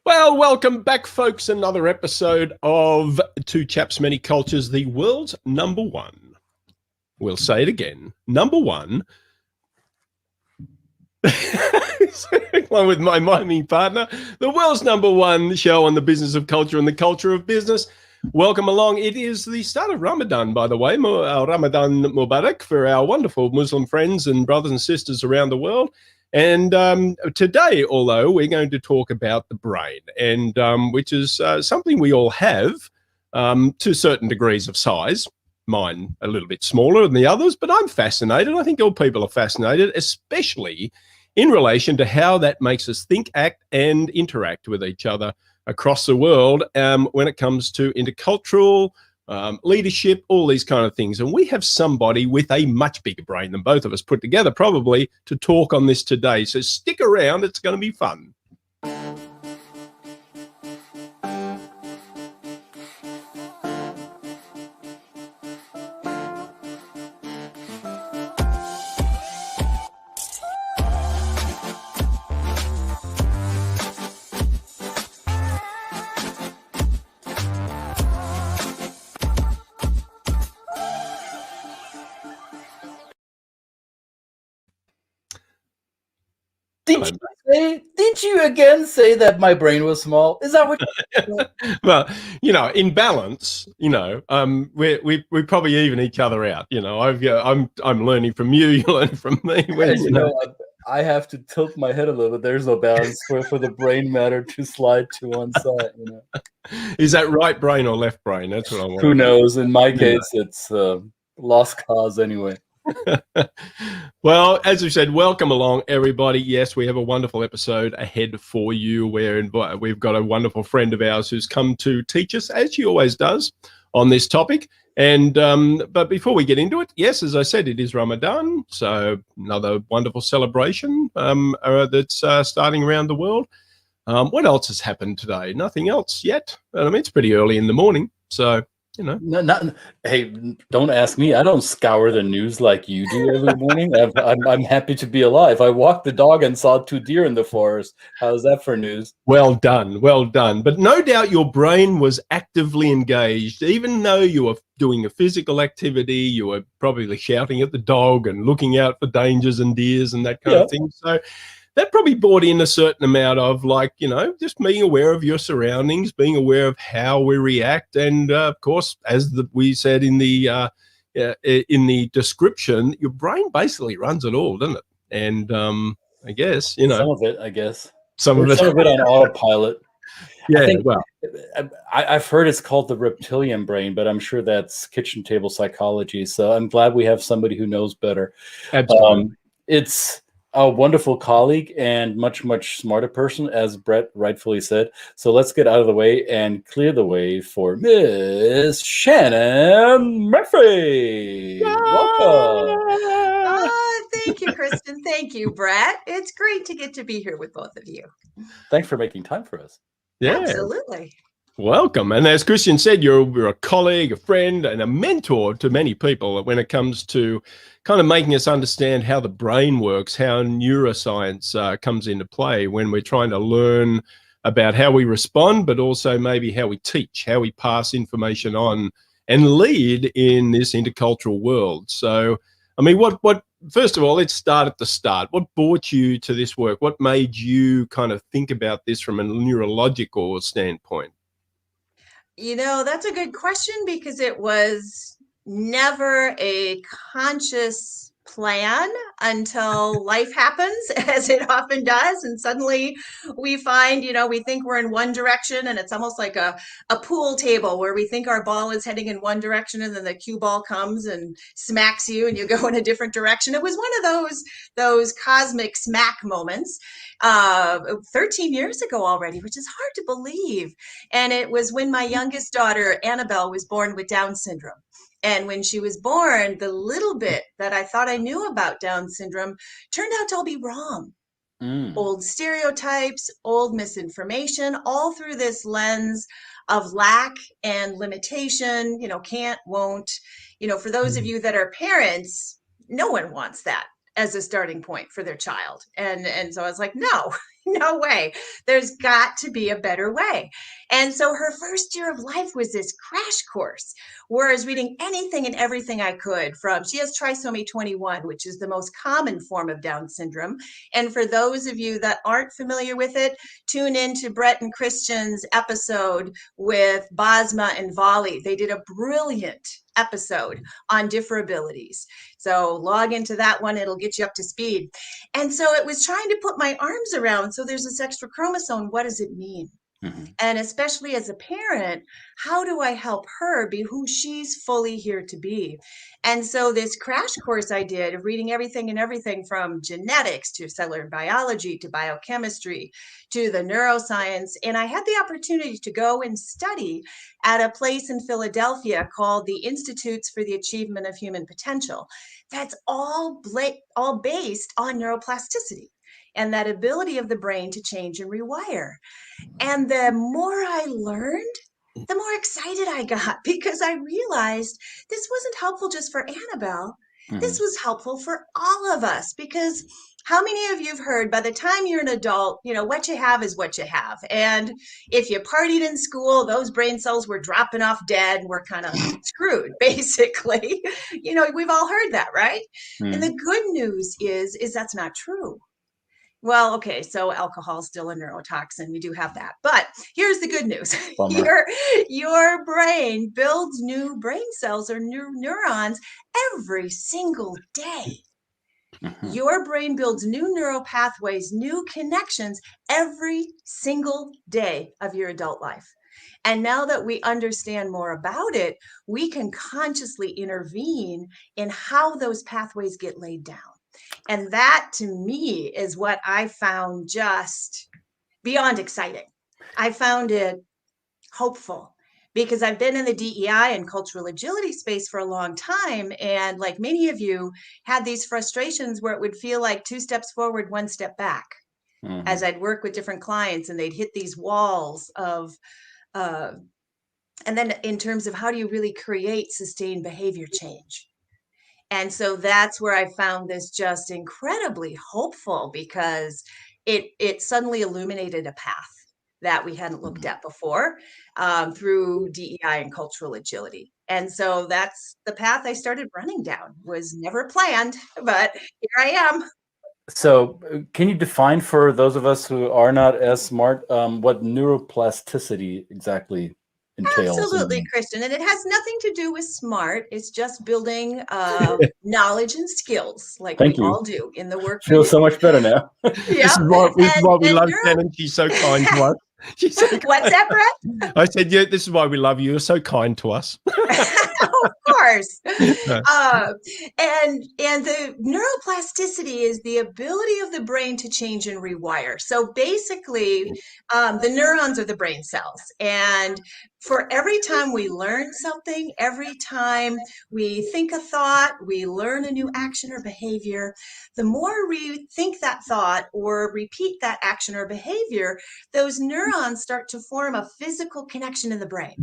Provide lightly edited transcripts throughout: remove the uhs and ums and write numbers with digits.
Well, welcome back, folks. Another episode of Two Chaps, Many Cultures, the world's number one. We'll say it again. Number one. Along with my miming partner, the world's number one show on the business of culture and the culture of business. Welcome along. It is the start of Ramadan, by the way. Ramadan Mubarak for our wonderful Muslim friends and brothers and sisters around the world. And today, although, we're going to talk about the brain, and which is something we all have to certain degrees of size. Mine a little bit smaller than the others, but I'm fascinated. I think all people are fascinated, especially in relation to how that makes us think, act, and interact with each other across the world when it comes to intercultural leadership, all these kind of things. And we have somebody with a much bigger brain than both of us put together, probably, to talk on this today. So stick around. It's going to be fun. Did you again say that my brain was small? Is that what you Well, in balance, we probably even each other out. I'm learning from you, you learn from me. I have to tilt my head a little bit. There's no balance for the brain matter to slide to one side. Is that right brain or left brain? That's what I want. Who knows? In my case, it's lost cause anyway. Well, as we said, welcome along, everybody. Yes, we have a wonderful episode ahead for you. We've got a wonderful friend of ours who's come to teach us, as she always does, on this topic. And but before we get into it, yes, as I said, it is Ramadan, so another wonderful celebration that's starting around the world. What else has happened today? Nothing else yet. I mean, it's pretty early in the morning, so. Hey, don't ask me. I don't scour the news like you do every morning. I'm happy to be alive. I walked the dog and saw 2 deer in the forest. How's that for news? Well done, well done. But no doubt your brain was actively engaged, even though you were doing a physical activity. You were probably shouting at the dog and looking out for dangers and deers and that kind of thing. So that probably brought in a certain amount of just being aware of your surroundings, being aware of how we react. And of course, as we said in the description, your brain basically runs it all, doesn't it? And I guess, some of it, I guess. Some of it on autopilot. Yeah, I've heard it's called the reptilian brain, but I'm sure that's kitchen table psychology. So I'm glad we have somebody who knows better. Absolutely. It's a wonderful colleague and much, much smarter person, as Brett rightfully said. So let's get out of the way and clear the way for Miss Shannon Murphy. Welcome. Thank you, Kristen. Thank you, Brett. It's great to get to be here with both of you. Thanks for making time for us. Yeah, absolutely. Welcome. And as Christian said, you're a colleague, a friend, and a mentor to many people when it comes to kind of making us understand how the brain works, how neuroscience comes into play when we're trying to learn about how we respond, but also maybe how we teach, how we pass information on and lead in this intercultural world. So, I mean, first of all, let's start at the start. What brought you to this work? What made you kind of think about this from a neurological standpoint? That's a good question, because it was never a conscious plan until life happens, as it often does. And suddenly we find, we think we're in one direction, and it's almost like a pool table where we think our ball is heading in one direction, and then the cue ball comes and smacks you and you go in a different direction. It was one of those cosmic smack moments 13 years ago already, which is hard to believe. And it was when my youngest daughter, Annabelle, was born with Down syndrome. And when she was born, the little bit that I thought I knew about Down syndrome turned out to all be wrong. Old stereotypes, old misinformation, all through this lens of lack and limitation, can't, won't. For those of you that are parents, no one wants that as a starting point for their child. And so I was like, no, No way. There's got to be a better way. And so her first year of life was this crash course where I was reading anything and everything I could from, she has trisomy 21, which is the most common form of Down syndrome. And for those of you that aren't familiar with it, tune into Brett and Christian's episode with Basma and Volley. They did a brilliant episode on differabilities. So log into that one, it'll get you up to speed. And so it was trying to put my arms around, so there's this extra chromosome, what does it mean? And especially as a parent, how do I help her be who she's fully here to be? And so this crash course I did of reading everything and everything from genetics to cellular biology to biochemistry to the neuroscience. And I had the opportunity to go and study at a place in Philadelphia called the Institutes for the Achievement of Human Potential. That's all based on neuroplasticity and that ability of the brain to change and rewire. And the more I learned, the more excited I got, because I realized this wasn't helpful just for Annabelle. This was helpful for all of us, because how many of you have heard by the time you're an adult, you know, what you have is what you have. And if you partied in school, those brain cells were dropping off dead and we're kind of screwed, basically. You know, we've all heard that, right? And the good news is that's not true. Well, okay, so alcohol is still a neurotoxin. We do have that. But here's the good news. Your brain builds new brain cells or new neurons every single day. Your brain builds new neural pathways, new connections every single day of your adult life. And now that we understand more about it, we can consciously intervene in how those pathways get laid down. And that, to me, is what I found just beyond exciting. I found it hopeful, because I've been in the DEI and cultural agility space for a long time. And like many of you, had these frustrations where it would feel like 2 steps forward, 1 step back, as I'd work with different clients and they'd hit these walls of, and then in terms of how do you really create sustained behavior change? And so that's where I found this just incredibly hopeful, because it suddenly illuminated a path that we hadn't looked at before through DEI and cultural agility. And so that's the path I started running down. Was never planned, but here I am. So can you define for those of us who are not as smart what neuroplasticity exactly entails? Absolutely, Christian. And it has nothing to do with smart. It's just building knowledge and skills, like we all do in the work. Feels so much better now. This is why we love Shannon. She's so kind to us. She's so kind. What's that, Brett? I said, yeah, this is why we love you. You're so kind to us. Of course. And the neuroplasticity is the ability of the brain to change and rewire. So basically, the neurons are the brain cells. And for every time we learn something, every time we think a thought, we learn a new action or behavior, the more we think that thought or repeat that action or behavior, those neurons start to form a physical connection in the brain.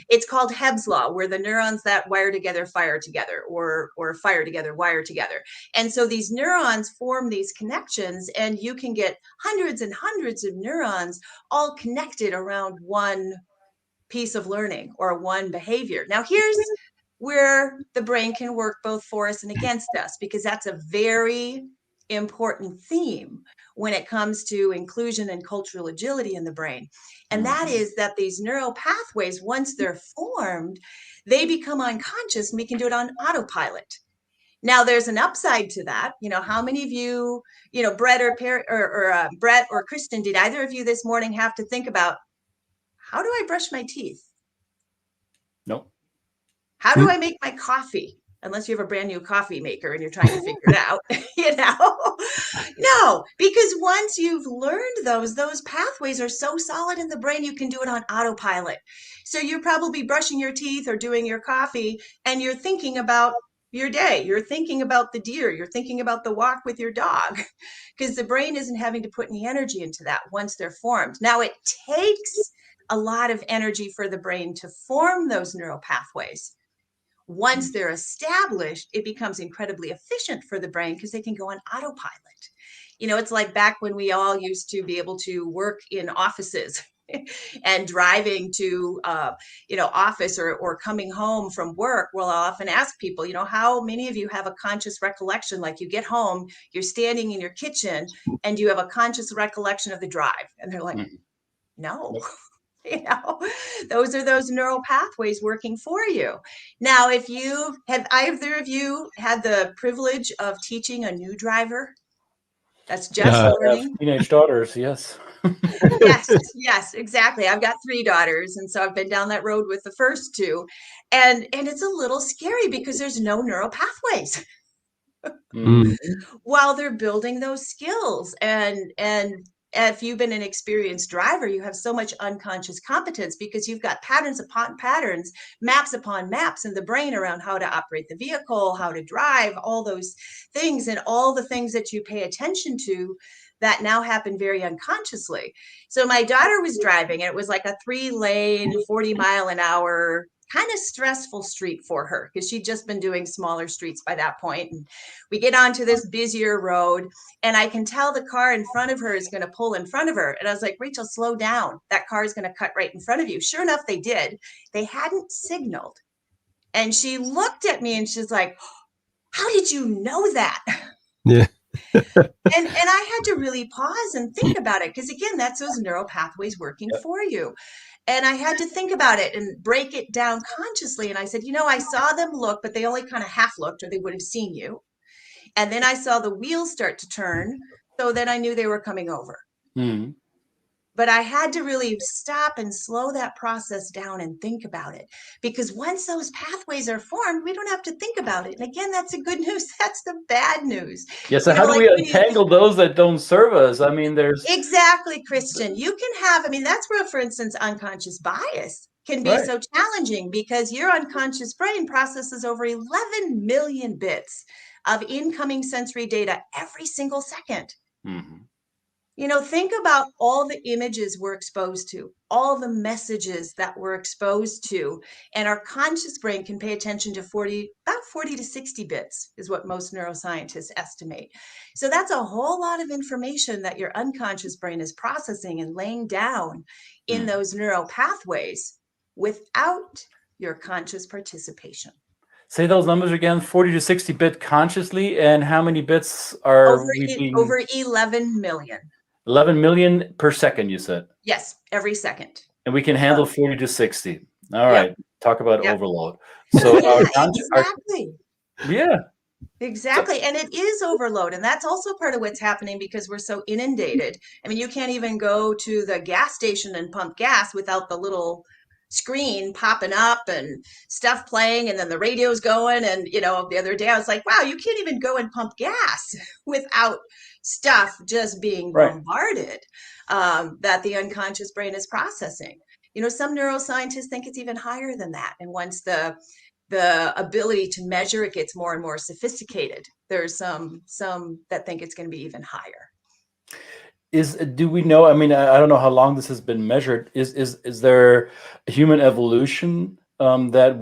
It's called Hebb's law, where the neurons that wire together, fire together, or fire together, wire together. And so these neurons form these connections, and you can get hundreds and hundreds of neurons all connected around one piece of learning or one behavior. Now, here's where the brain can work both for us and against us, because that's a very important theme when it comes to inclusion and cultural agility in the brain. And that is that these neural pathways, once they're formed, they become unconscious and we can do it on autopilot. Now, there's an upside to that. You know, how many of you, you know, Brett or Brett or Kristen, did either of you this morning have to think about, how do I brush my teeth? Nope. How do I make my coffee? Unless you have a brand new coffee maker and you're trying to figure it out, you know? No, because once you've learned those pathways are so solid in the brain, you can do it on autopilot. So you're probably brushing your teeth or doing your coffee, and you're thinking about your day. You're thinking about the deer. You're thinking about the walk with your dog, because the brain isn't having to put any energy into that once they're formed. Now, it takes a lot of energy for the brain to form those neural pathways. Once they're established, it becomes incredibly efficient for the brain because they can go on autopilot. It's like back when we all used to be able to work in offices and driving to, office or coming home from work. Well, I'll often ask people, how many of you have a conscious recollection? Like you get home, you're standing in your kitchen and you have a conscious recollection of the drive. And they're like, no. Those are those neural pathways working for you. Now, if you have either of you had the privilege of teaching a new driver that's just learning? Teenage daughters, yes. Yes, exactly. I've got 3 daughters, and so I've been down that road with the first 2, and it's a little scary because there's no neural pathways while they're building those skills. And if you've been an experienced driver, you have so much unconscious competence because you've got patterns upon patterns, maps upon maps in the brain around how to operate the vehicle, how to drive, all those things, and all the things that you pay attention to that now happen very unconsciously. So my daughter was driving, and it was like a 3-lane, 40-mile-an-hour kind of stressful street for her because she'd just been doing smaller streets by that point. And we get onto this busier road, and I can tell the car in front of her is going to pull in front of her. And I was like, Rachel, slow down. That car is going to cut right in front of you. Sure enough, they did. They hadn't signaled. And she looked at me and she's like, how did you know that? Yeah. And I had to really pause and think about it because, again, that's those neural pathways working for you. And I had to think about it and break it down consciously. And I said, I saw them look, but they only kind of half looked, or they would have seen you. And then I saw the wheels start to turn. So then I knew they were coming over. But I had to really stop and slow that process down and think about it, because once those pathways are formed, we don't have to think about it. And again, that's the good news. That's the bad news. Yeah. So how do we untangle those that don't serve us? I mean, there's exactly, Christian. You can have, that's where, for instance, unconscious bias can be so challenging because your unconscious brain processes over 11 million bits of incoming sensory data every single second. Think about all the images we're exposed to, all the messages that we're exposed to, and our conscious brain can pay attention to about 40 to 60 bits is what most neuroscientists estimate. So that's a whole lot of information that your unconscious brain is processing and laying down in those neural pathways without your conscious participation. Say those numbers again, 40 to 60 bit consciously, and how many bits are over 11 million. 11 million per second, you said? Yes, every second. And we can handle 40 to 60. All right. Talk about overload. So exactly. Exactly. And it is overload. And that's also part of what's happening because we're so inundated. You can't even go to the gas station and pump gas without the little screen popping up and stuff playing, and then the radio's going. And, the other day I was like, wow, you can't even go and pump gas without stuff just being bombarded that the unconscious brain is processing. Some neuroscientists think it's even higher than that. And once the ability to measure it gets more and more sophisticated, there's some that think it's going to be even higher. Do we know, I don't know how long this has been measured. Is there a human evolution that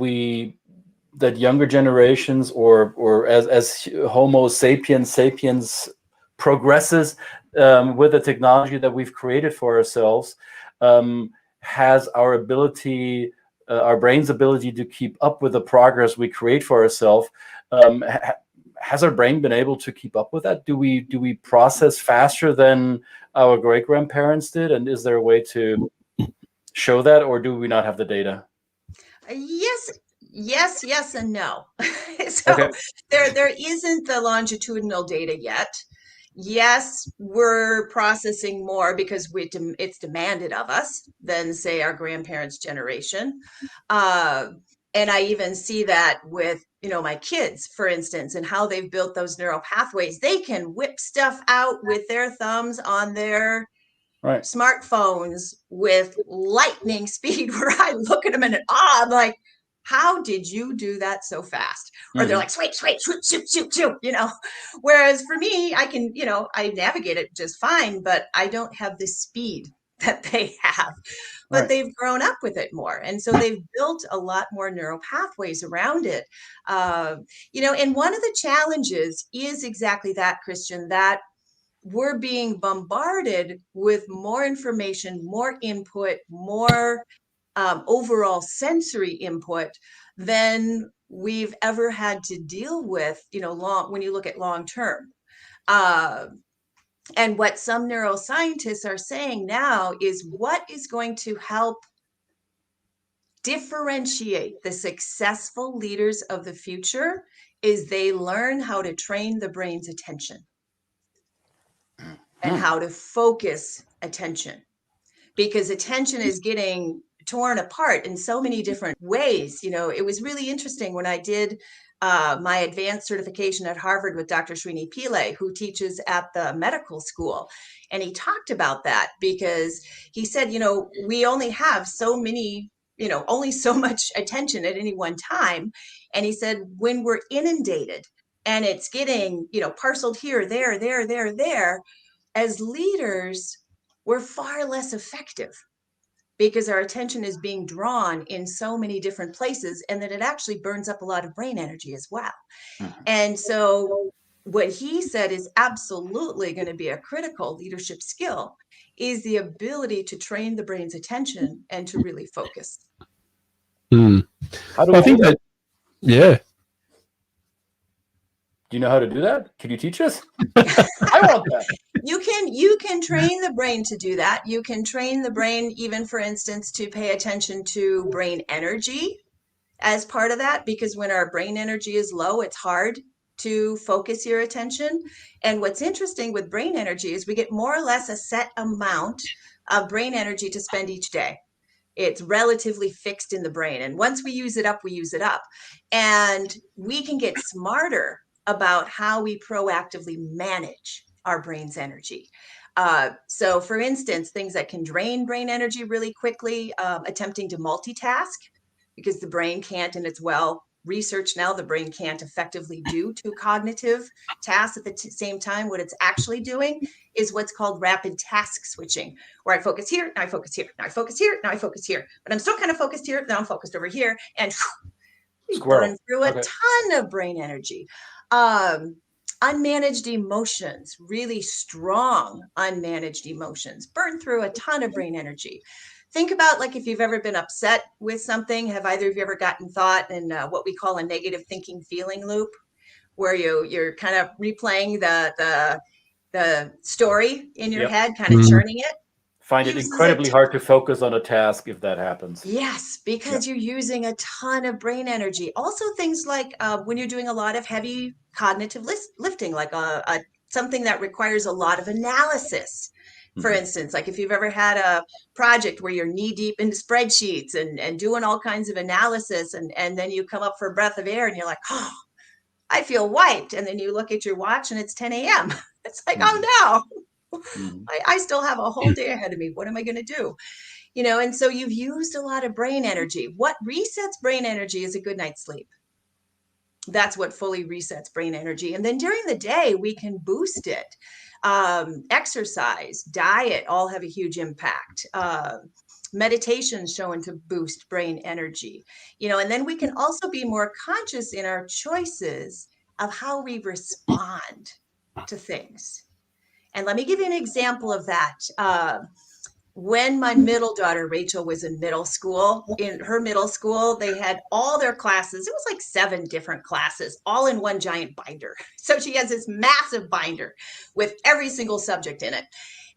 younger generations or as Homo sapiens progresses with the technology that we've created for ourselves, has our brain's ability to keep up with the progress we create for ourselves? Has our brain been able to keep up with that? Do we process faster than our great-grandparents did? And is there a way to show that, or do we not have the data? Yes, and no. So there isn't the longitudinal data yet. Yes, we're processing more because it's demanded of us than, say, our grandparents' generation. And I even see that with, my kids, for instance, and how they've built those neural pathways. They can whip stuff out with their thumbs on their smartphones with lightning speed, where I look at them in awe. I'm like, how did you do that so fast? Or they're like, swipe, shoot, Whereas for me, I can, I navigate it just fine, but I don't have the speed that they have, but Right. they've grown up with it more. And so they've built a lot more neural pathways around it. And one of the challenges is exactly that, Christian, that we're being bombarded with more information, more input, more overall sensory input than we've ever had to deal with, when you look at long term. And what some neuroscientists are saying now is what is going to help differentiate the successful leaders of the future is they learn how to train the brain's attention and how to focus attention, because attention is getting torn apart in so many different ways. It was really interesting when I did my advanced certification at Harvard with Dr. Srini Pillai, who teaches at the medical school. And he talked about that because he said, we only have so many, only so much attention at any one time. And he said, when we're inundated and it's getting, parceled here, there, as leaders, we're far less effective because our attention is being drawn in so many different places, and that it actually burns up a lot of brain energy as well. And so what he said is absolutely going to be a critical leadership skill is the ability to train the brain's attention and to really focus. How do I we think do that? yeah. Do you know how to do that? Can you teach us? I want that. You can train the brain to do that. You can train the brain, even for instance, to pay attention to brain energy as part of that, because when our brain energy is low, it's hard to focus your attention. And what's interesting with brain energy is we get more or less a set amount of brain energy to spend each day. It's relatively fixed in the brain. And once we use it up, we use it up. And we can get smarter about how we proactively manage our brain's energy. So for instance, things that can drain brain energy really quickly, attempting to multitask, because the brain can't, and it's well researched now, the brain can't effectively do two cognitive tasks at the same time. What it's actually doing is what's called rapid task switching, where I focus here, now I focus here, now I focus here, now I focus here, but I'm still kind of focused here, now I'm focused over here, and we burn through a ton of brain energy. Unmanaged emotions, really strong unmanaged emotions, burn through a ton of brain energy. Think about, like, if you've ever been upset with something, have either of you ever gotten thought in what we call a negative thinking feeling loop, where you're kind of replaying the story in your head, kind of churning it? Find it incredibly hard to focus on a task if that happens. Yes, because you're using a ton of brain energy. Also things like when you're doing a lot of heavy cognitive lifting, like something that requires a lot of analysis. For instance, like if you've ever had a project where you're knee deep into spreadsheets and doing all kinds of analysis, and then you come up for a breath of air and you're like, oh, I feel wiped. And then you look at your watch and it's 10 a.m. It's like, oh no, I still have a whole day ahead of me. What am I going to do? And so you've used a lot of brain energy. What resets brain energy is a good night's sleep. That's what fully resets brain energy. And then during the day, we can boost it. Exercise, diet, all have a huge impact. Meditation shown to boost brain energy, and then we can also be more conscious in our choices of how we respond to things. And let me give you an example of that. When my middle daughter, Rachel, was in middle school, in her middle school, they had all their classes. It was like 7 different classes, all in one giant binder. So she has this massive binder with every single subject in it.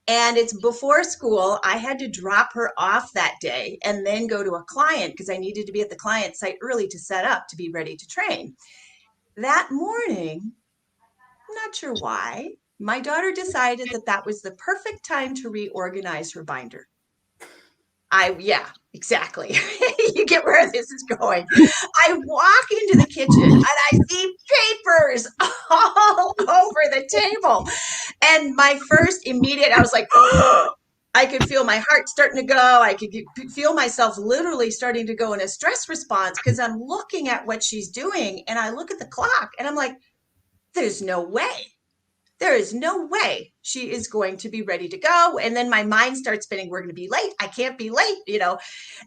And it's before school. I had to drop her off that day and then go to a client because I needed to be at the client site early to set up to be ready to train. That morning, I'm not sure why, my daughter decided that was the perfect time to reorganize her binder. Yeah, exactly. You get where this is going. I walk into the kitchen and I see papers all over the table. And my first immediate, I was like, oh, I could feel my heart starting to go. I could feel myself literally starting to go in a stress response because I'm looking at what she's doing. And I look at the clock and I'm like, there's no way There is no way she is going to be ready to go. And then my mind starts spinning, we're going to be late. I can't be late, you know?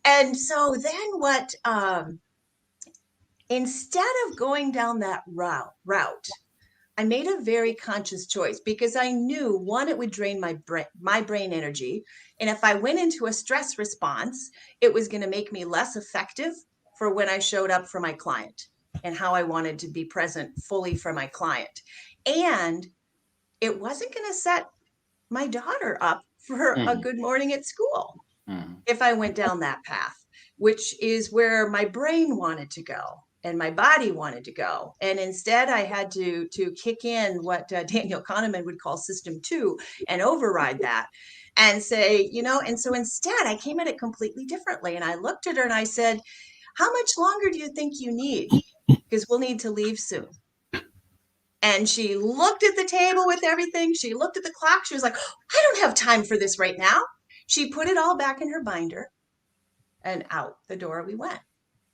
And so then what, instead of going down that route, I made a very conscious choice because I knew, one, it would drain my brain energy. And if I went into a stress response, it was going to make me less effective for when I showed up for my client and how I wanted to be present fully for my client. And it wasn't going to set my daughter up for a good morning at school if I went down that path, which is where my brain wanted to go and my body wanted to go. And instead I had to kick in what Daniel Kahneman would call system 2 and override that and say, you know, and so instead I came at it completely differently. And I looked at her and I said, how much longer do you think you need? Because we'll need to leave soon. And she looked at the table with everything. She looked at the clock. She was like, I don't have time for this right now. She put it all back in her binder and out the door we went.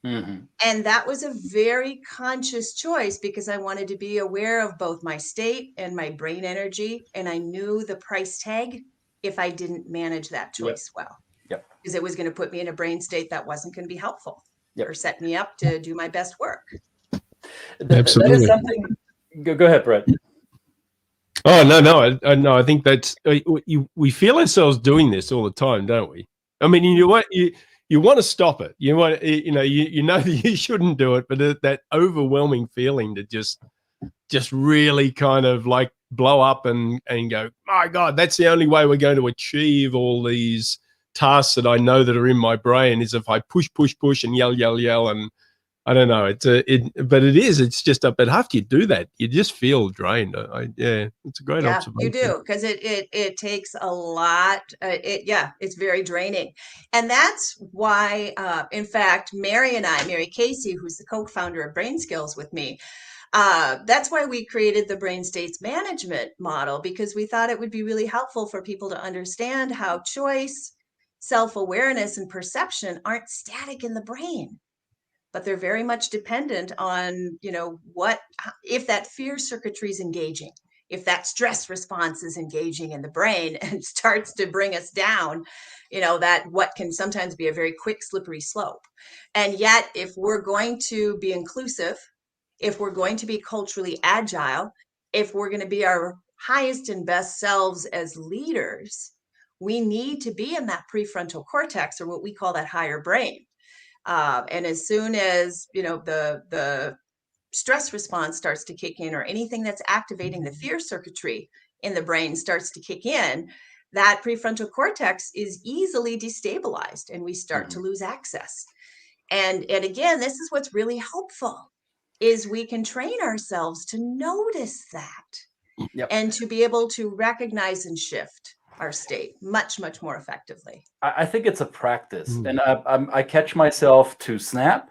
And that was a very conscious choice because I wanted to be aware of both my state and my brain energy. And I knew the price tag if I didn't manage that choice well. Because it was going to put me in a brain state that wasn't going to be helpful or set me up to do my best work. Absolutely. That is something. Go ahead, Brett. Oh, no. I think that's we feel ourselves doing this all the time, don't we? I mean, you know what, you want to stop it. You want, you know that you shouldn't do it, but that overwhelming feeling to just really kind of like blow up and go, my God, that's the only way we're going to achieve all these tasks that I know that are in my brain is if I push and yell and I don't know. It's just but after you do that, you just feel drained. It's a great observation. You do, because it takes a lot. It's very draining. And that's why, in fact, Mary Casey, who's the co-founder of Brain Skills with me, that's why we created the brain states management model, because we thought it would be really helpful for people to understand how choice, self-awareness, and perception aren't static in the brain, but they're very much dependent on, you know, if that fear circuitry is engaging, if that stress response is engaging in the brain and starts to bring us down, you know, that what can sometimes be a very quick, slippery slope. And yet, if we're going to be inclusive, if we're going to be culturally agile, if we're going to be our highest and best selves as leaders, we need to be in that prefrontal cortex, or what we call that higher brain. And as soon as, you know, the stress response starts to kick in, or anything that's activating the fear circuitry in the brain starts to kick in, that prefrontal cortex is easily destabilized and we start to lose access. And again, this is what's really helpful, is we can train ourselves to notice that and to be able to recognize and shift our state much more effectively. I think it's a practice, and I catch myself to snap.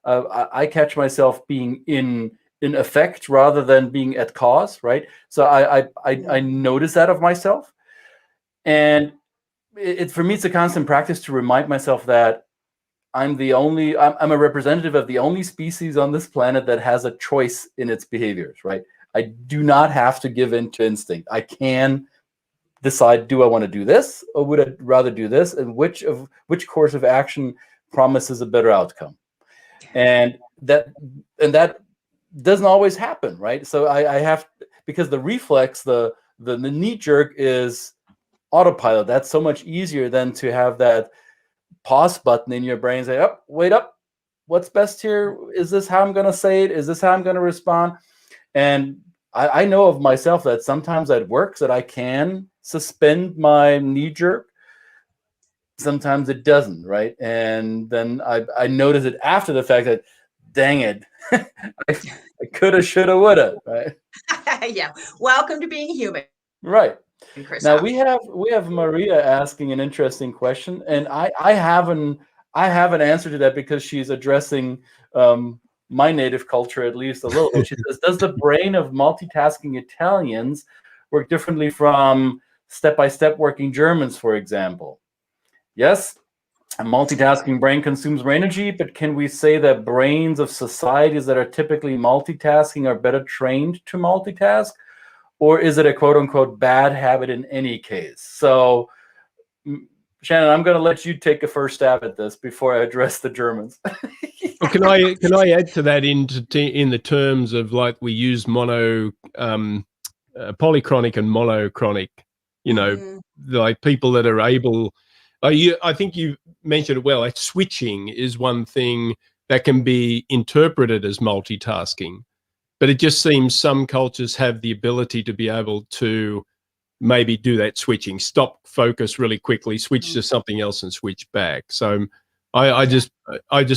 I catch myself being in effect rather than being at cause, right? So I notice that of myself, and for me it's a constant practice to remind myself that I'm a representative of the only species on this planet that has a choice in its behaviors, right? I do not have to give in to instinct. I can decide, do I want to do this, or would I rather do this, and which course of action promises a better outcome. And that doesn't always happen, right? So I have, because the reflex, the knee jerk is autopilot. That's so much easier than to have that pause button in your brain, say, oh, wait up, what's best here? Is this how I'm going to say it? Is this how I'm going to respond? And I know of myself that sometimes that works, that I can suspend my knee jerk. Sometimes it doesn't, right? And then I notice it after the fact that, dang it, I coulda, shoulda, woulda, right? Yeah. Welcome to being human. Right. Now we have Maria asking an interesting question, and I have an answer to that because she's addressing my native culture at least a little bit. She says, does the brain of multitasking Italians work differently from step-by-step working Germans, for example? Yes, a multitasking brain consumes more energy, but can we say that brains of societies that are typically multitasking are better trained to multitask? or is it a quote unquote bad habit in any case? So, Shannon, I'm going to let you take a first stab at this before I address the Germans. Well, can I add to that in the terms of, like, we use polychronic and monochronic, you know, like people that are able, I think you mentioned it well, like switching is one thing that can be interpreted as multitasking, but it just seems some cultures have the ability to be able to maybe do that switching, stop focus really quickly, switch to something else and switch back. So I just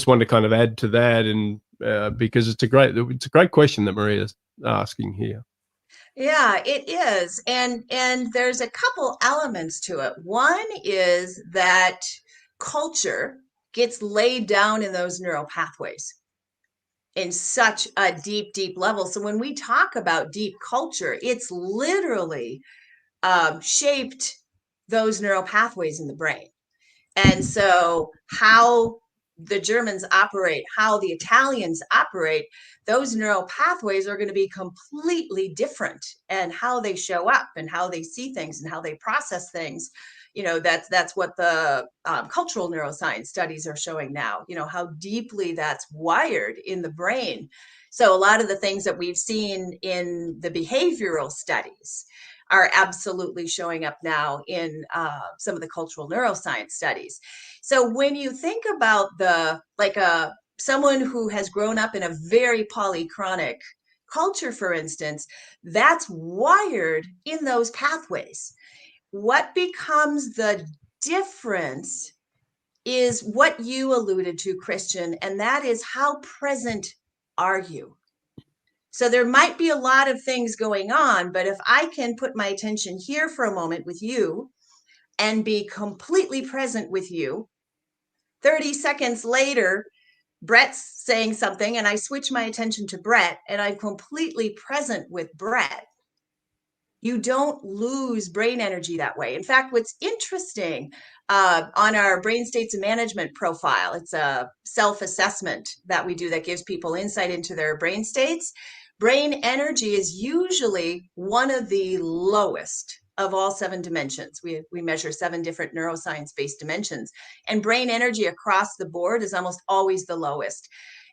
want to kind of add to that, and because it's a great question that Maria's asking here. Yeah, it is. And there's a couple elements to it. One is that culture gets laid down in those neural pathways in such a deep, deep level. So when we talk about deep culture, it's literally shaped those neural pathways in the brain. And so how the Germans operate, how the Italians operate, those neural pathways are going to be completely different, and how they show up and how they see things and how they process things. You know, that's what the cultural neuroscience studies are showing now, you know, how deeply that's wired in the brain. So a lot of the things that we've seen in the behavioral studies are absolutely showing up now in some of the cultural neuroscience studies. So when you think about someone who has grown up in a very polychronic culture, for instance, that's wired in those pathways. What becomes the difference is what you alluded to, Christian, and that is, how present are you? So there might be a lot of things going on, but if I can put my attention here for a moment with you and be completely present with you, 30 seconds later, Brett's saying something and I switch my attention to Brett and I'm completely present with Brett. You don't lose brain energy that way. In fact, what's interesting, on our brain states of management profile, it's a self-assessment that we do that gives people insight into their brain states. Brain energy is usually one of the lowest of all 7 dimensions. We measure 7 different neuroscience-based dimensions, and brain energy across the board is almost always the lowest.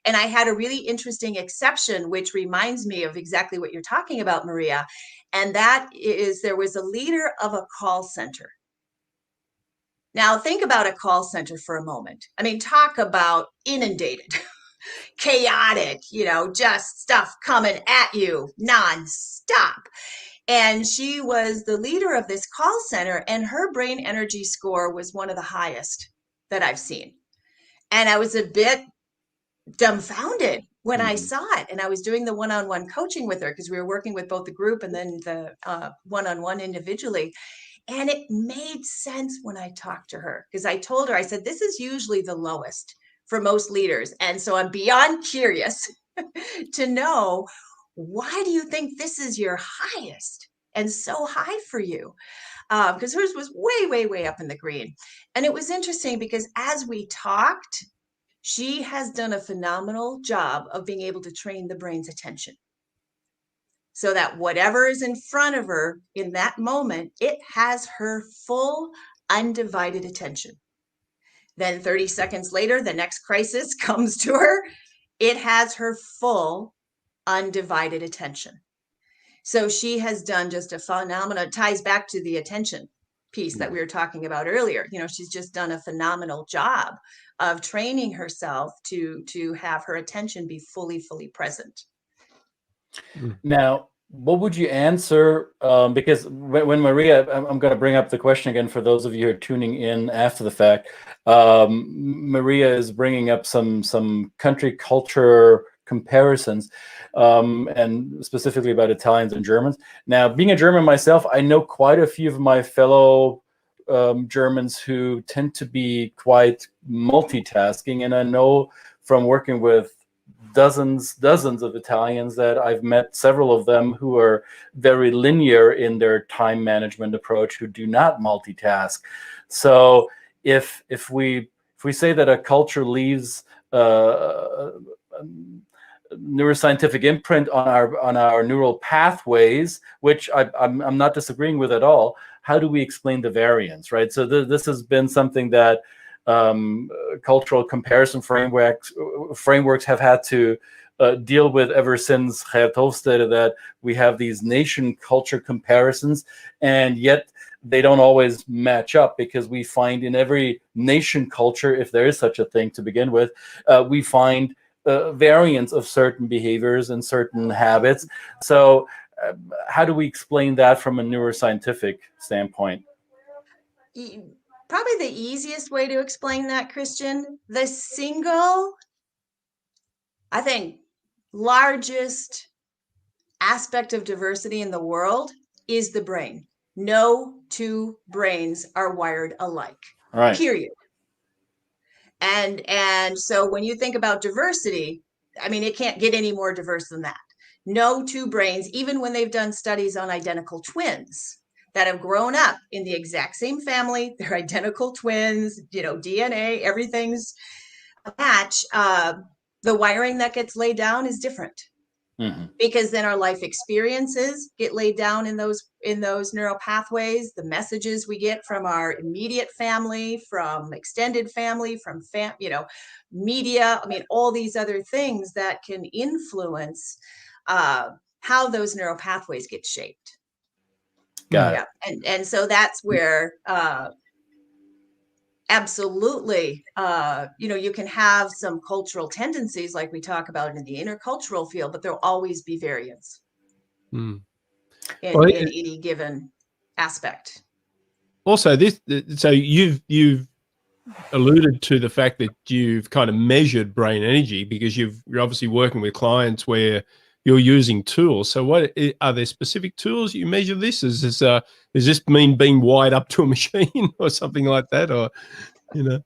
And I had a really interesting exception, which reminds me of exactly what you're talking about, Maria. And that is, there was a leader of a call center. Now, think about a call center for a moment. I mean, talk about inundated, chaotic, you know, just stuff coming at you nonstop. And she was the leader of this call center, and her brain energy score was one of the highest that I've seen. And I was a bit dumbfounded when I saw it. And I was doing the one-on-one coaching with her, because we were working with both the group and then the one-on-one individually. And it made sense when I talked to her, because I told her, I said, this is usually the lowest for most leaders. And so I'm beyond curious to know, why do you think this is your highest and so high for you? Because hers was way, way, way up in the green. And it was interesting because as we talked, she has done a phenomenal job of being able to train the brain's attention, so that whatever is in front of her in that moment, it has her full undivided attention. Then 30 seconds later, the next crisis comes to her. It has her full undivided attention. So she has done just a phenomenal, it ties back to the attention piece that we were talking about earlier. You know, she's just done a phenomenal job of training herself to have her attention be fully present. Now, what would you answer? Because when Maria, I'm going to bring up the question again for those of you who are tuning in after the fact. Maria is bringing up some country culture comparisons, and specifically about Italians and Germans. Now, being a German myself, I know quite a few of my fellow Germans who tend to be quite multitasking, and I know from working with dozens of Italians that I've met several of them who are very linear in their time management approach, who do not multitask. So if we say that a culture leaves neuroscientific imprint on our neural pathways, which I'm not disagreeing with at all. How do we explain the variance, right? So this has been something that cultural comparison frameworks have had to deal with ever since 𝙏𝙬𝙤 𝘾𝙪𝙡𝙪, that we have these nation culture comparisons, and yet they don't always match up, because we find in every nation culture, if there is such a thing to begin with, we find variants of certain behaviors and certain habits. So how do we explain that from a neuroscientific standpoint? Probably the easiest way to explain that, Christian, the single, I think, largest aspect of diversity in the world is the brain. No two brains are wired alike, Right. period. And so when you think about diversity, I mean, it can't get any more diverse than that. No two brains, even when they've done studies on identical twins that have grown up in the exact same family, they're identical twins, you know, DNA, everything's a match. The wiring that gets laid down is different. Mm-hmm. Because then our life experiences get laid down in those neural pathways. The messages we get from our immediate family, from extended family, from media. I mean, all these other things that can influence how those neural pathways get shaped. Got it. And so that's where absolutely, you can have some cultural tendencies like we talk about in the intercultural field, but there'll always be variance in any given aspect. Also, so you've alluded to the fact that you've kind of measured brain energy, because you're obviously working with clients where you're using tools. So what are there specific tools you measure this? Does this mean being wired up to a machine or something like that, or I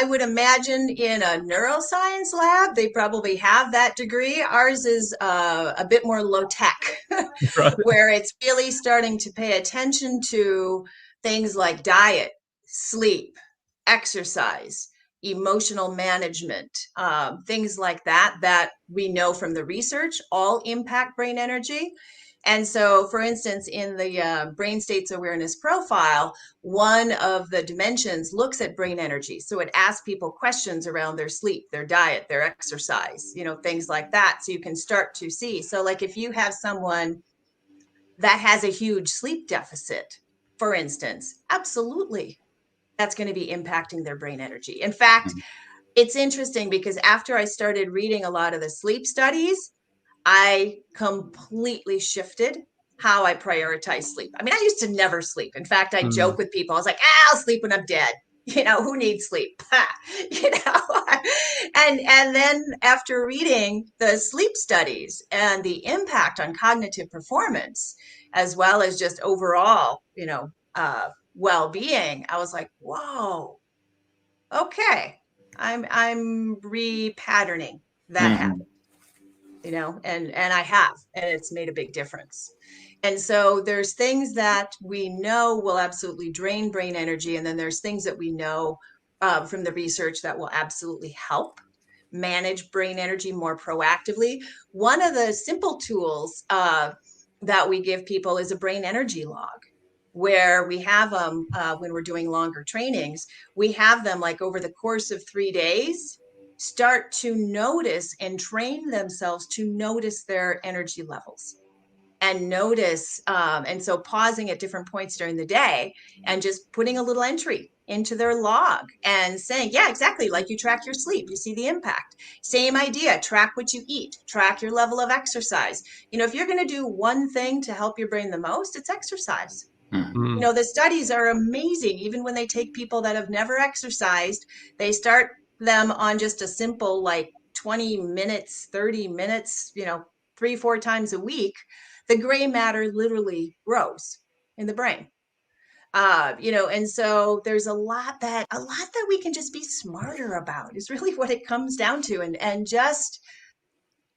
would imagine in a neuroscience lab they probably have that degree. Ours is a bit more low tech, right, where it's really starting to pay attention to things like diet, sleep, exercise, emotional management, things like that we know from the research all impact brain energy. And so, for instance, in the brain states awareness profile, one of the dimensions looks at brain energy. So it asks people questions around their sleep, their diet, their exercise, things like that. So you can start to see. So like if you have someone that has a huge sleep deficit, for instance, absolutely, that's going to be impacting their brain energy. In fact, it's interesting because after I started reading a lot of the sleep studies, I completely shifted how I prioritize sleep. I mean, I used to never sleep. In fact, I joke with people. I was like, I'll sleep when I'm dead. Who needs sleep? And then after reading the sleep studies and the impact on cognitive performance, as well as just overall, well-being, I was like, whoa, okay, I'm repatterning that habit. And I have, and it's made a big difference. And so there's things that we know will absolutely drain brain energy. And then there's things that we know from the research that will absolutely help manage brain energy more proactively. One of the simple tools that we give people is a brain energy log, where we have them when we're doing longer trainings. We have them like over the course of 3 days, start to notice and train themselves to notice their energy levels and notice. And so pausing at different points during the day and just putting a little entry into their log and saying, yeah, exactly. Like you track your sleep, you see the impact. Same idea, track what you eat, track your level of exercise. If you're going to do one thing to help your brain the most, it's exercise. The studies are amazing. Even when they take people that have never exercised, they start them on just a simple like 20 minutes, 30 minutes, 3-4 times a week, the gray matter literally grows in the brain. And so there's a lot that we can just be smarter about is really what it comes down to, and just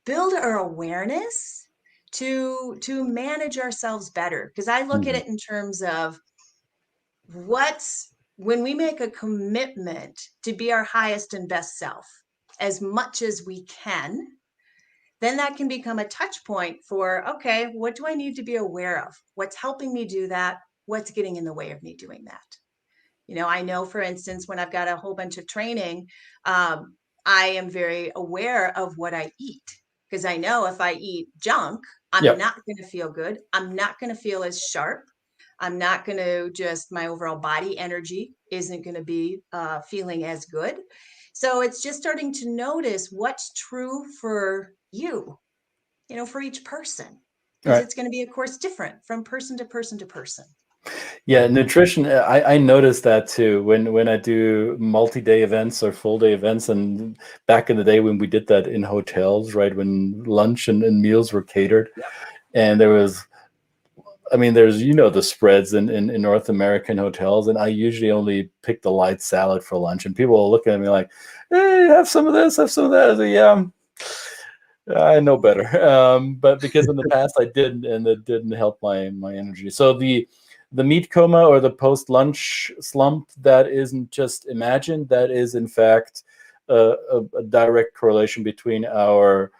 build our awareness to manage ourselves better. Because I look at it in terms of when we make a commitment to be our highest and best self, as much as we can, then that can become a touch point for, okay, what do I need to be aware of? What's helping me do that? What's getting in the way of me doing that? You know, I know, for instance, when I've got a whole bunch of training, I am very aware of what I eat, because I know if I eat junk, I'm Yep. not going to feel good. I'm not going to feel as sharp. I'm not going to my overall body energy isn't going to be feeling as good. So it's just starting to notice what's true for you, you know, for each person, because Right. it's going to be, of course, different from person to person to person. Yeah, nutrition. I noticed that too when I do multi-day events or full-day events, and back in the day when we did that in hotels, right, when lunch and meals were catered, and there was, I mean, there's, you know, the spreads in North American hotels, and I usually only pick the light salad for lunch, and people will look at me like, "Hey, have some of this, have some of that." I say, "Yeah, I know better," but because in the past I didn't, and it didn't help my energy. So the meat coma or the post-lunch slump, that isn't just imagined. That is, in fact, a direct correlation between our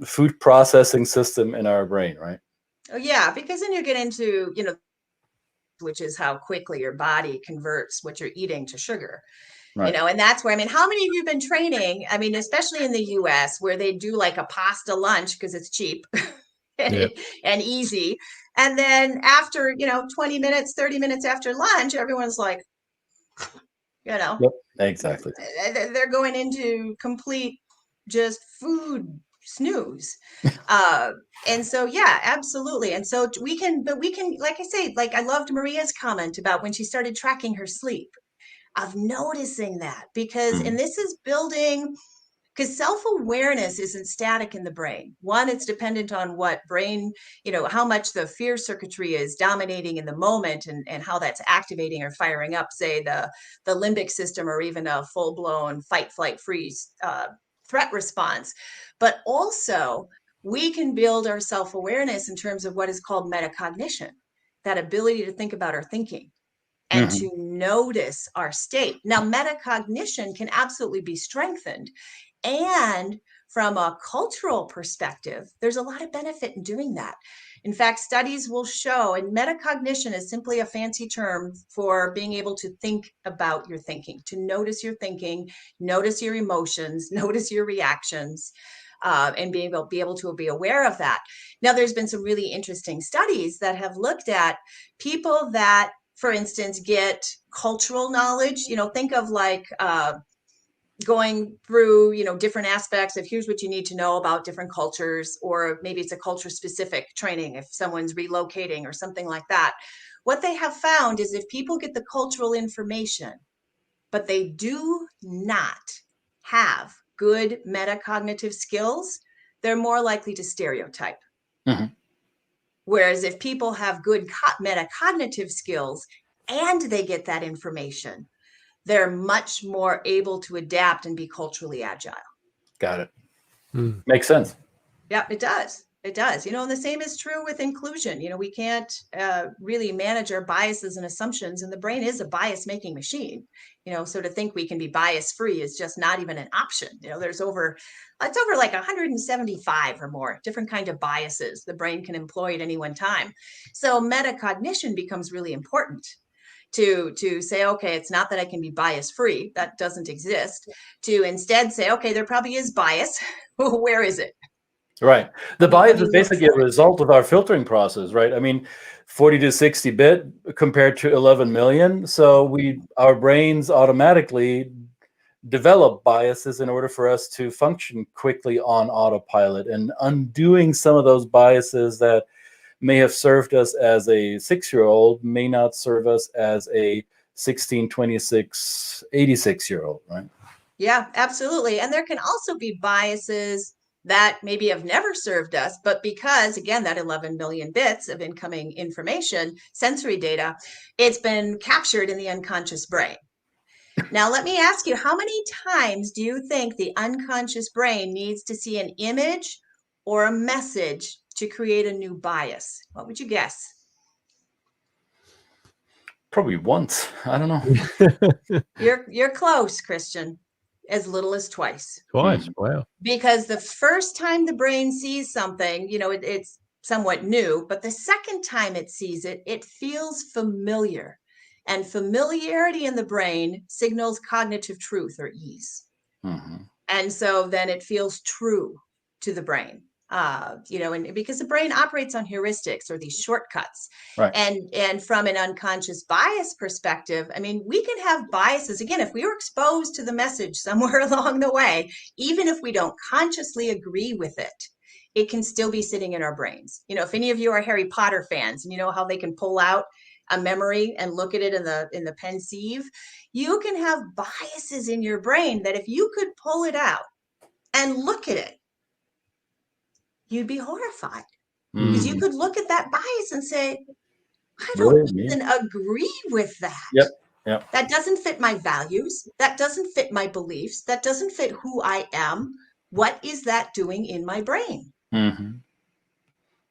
food processing system and our brain, right? Oh, yeah, because then you get into, you know, which is how quickly your body converts what you're eating to sugar. Right. You know, and that's where, I mean, how many of you have been training? I mean, especially in the US, where they do like a pasta lunch because it's cheap and, and easy. And then after, you know, 20 minutes, 30 minutes after lunch, everyone's like, you know, Yep, exactly. they're going into complete just food snooze. And so, yeah, absolutely. And so we can, like I say, like I loved Maria's comment about when she started tracking her sleep, of noticing that, because, and this is building, because self-awareness isn't static in the brain. One, it's dependent on what brain, you know, how much the fear circuitry is dominating in the moment, and how that's activating or firing up, say, the limbic system, or even a full-blown fight, flight, freeze threat response. But also, we can build our self-awareness in terms of what is called metacognition, that ability to think about our thinking and to notice our state. Now, metacognition can absolutely be strengthened. And from a cultural perspective, there's a lot of benefit in doing that. In fact, studies will show, and metacognition is simply a fancy term for being able to think about your thinking, to notice your thinking, notice your emotions, notice your reactions, and be able to be aware of that. Now, there's been some really interesting studies that have looked at people that, for instance, get cultural knowledge. You know, think of like going through, you know, different aspects of, here's what you need to know about different cultures, or maybe it's a culture specific training if someone's relocating or something like that. What they have found is if people get the cultural information, but they do not have good metacognitive skills, they're more likely to stereotype. Whereas if people have good metacognitive skills and they get that information, they're much more able to adapt and be culturally agile. Got it. Makes sense. Yeah, it does. It does. You know, and the same is true with inclusion. You know, we can't really manage our biases and assumptions, and the brain is a bias making machine. You know, so to think we can be bias free is just not even an option. You know, it's over like 175 or more different kind of biases the brain can employ at any one time. So metacognition becomes really important to say, okay, it's not that I can be bias free. That doesn't exist. To instead say, okay, there probably is bias. Where is it? Right. The bias is look basically a for it. result of our filtering process, right? I mean, 40 to 60 bit compared to 11 million. So our brains automatically develop biases in order for us to function quickly on autopilot, and undoing some of those biases that may have served us as a 6-year-old may not serve us as a 16, 26, 86-year-old, right? Yeah, absolutely. And there can also be biases that maybe have never served us, but because, again, that 11 million bits of incoming information, sensory data, it's been captured in the unconscious brain. Now, let me ask you, how many times do you think the unconscious brain needs to see an image or a message to create a new bias? What would you guess? Probably once. I don't know. You're close, Christian. as little as twice. Twice. Wow. Because the first time the brain sees something, it's somewhat new, but the second time it sees it, it feels familiar. And familiarity in the brain signals cognitive truth or ease. And so then it feels true to the brain. And because the brain operates on heuristics or these shortcuts. Right. And from an unconscious bias perspective, I mean, we can have biases. Again, if we were exposed to the message somewhere along the way, even if we don't consciously agree with it, it can still be sitting in our brains. If any of you are Harry Potter fans and you know how they can pull out a memory and look at it in the pensieve, you can have biases in your brain that if you could pull it out and look at it, you'd be horrified because you could look at that bias and say, I don't even agree with that. Yep. That doesn't fit my values. That doesn't fit my beliefs. That doesn't fit who I am. What is that doing in my brain?